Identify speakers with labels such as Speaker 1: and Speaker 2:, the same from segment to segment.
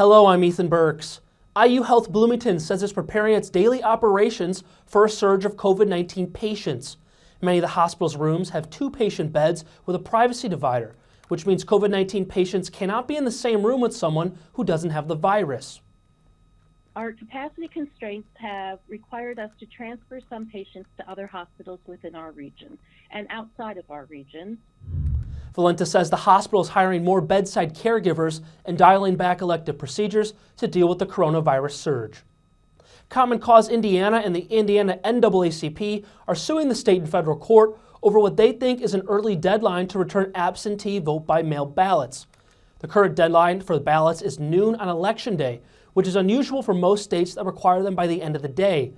Speaker 1: Hello, I'm Ethan Burks. IU Health Bloomington says it's preparing its daily operations for a surge of COVID-19 patients. Many of the hospital's rooms have 2 patient beds with a privacy divider, which means COVID-19 patients cannot be in the same room with someone who doesn't have the virus.
Speaker 2: Our capacity constraints have required us to transfer some patients to other hospitals within our region and outside of our region.
Speaker 1: Valenta says the hospital is hiring more bedside caregivers and dialing back elective procedures to deal with the coronavirus surge. Common Cause Indiana and the Indiana NAACP are suing the state and federal court over what they think is an early deadline to return absentee vote-by-mail ballots. The current deadline for the ballots is noon on Election Day, which is unusual for most states that require them by the end of the day.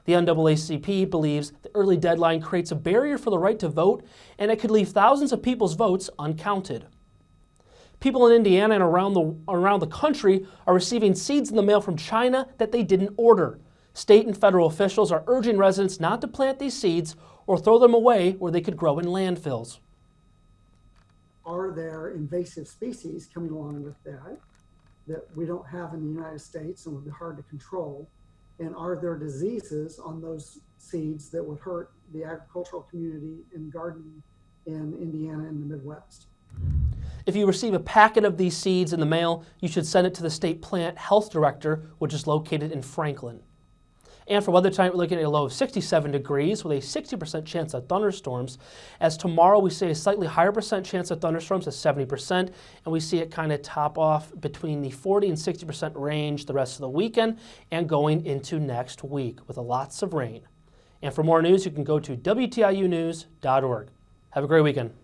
Speaker 1: The NAACP believes the early deadline creates a barrier for the right to vote, and it could leave thousands of people's votes uncounted. People in Indiana and around the country are receiving seeds in the mail from China that they didn't order. State and federal officials are urging residents not to plant these seeds or throw them away where they could grow in landfills.
Speaker 3: Are there invasive species coming along with that we don't have in the United States and would be hard to control? And are there diseases on those seeds that would hurt the agricultural community and gardening in Indiana and the Midwest?
Speaker 1: If you receive a packet of these seeds in the mail, you should send it to the state plant health director, which is located in Franklin. And for weather tonight, we're looking at a low of 67 degrees with a 60% chance of thunderstorms. As tomorrow, we see a slightly higher percent chance of thunderstorms at 70%, and we see it kind of top off between the 40 and 60% range the rest of the weekend and going into next week with lots of rain. And for more news, you can go to WTIUnews.org. Have a great weekend.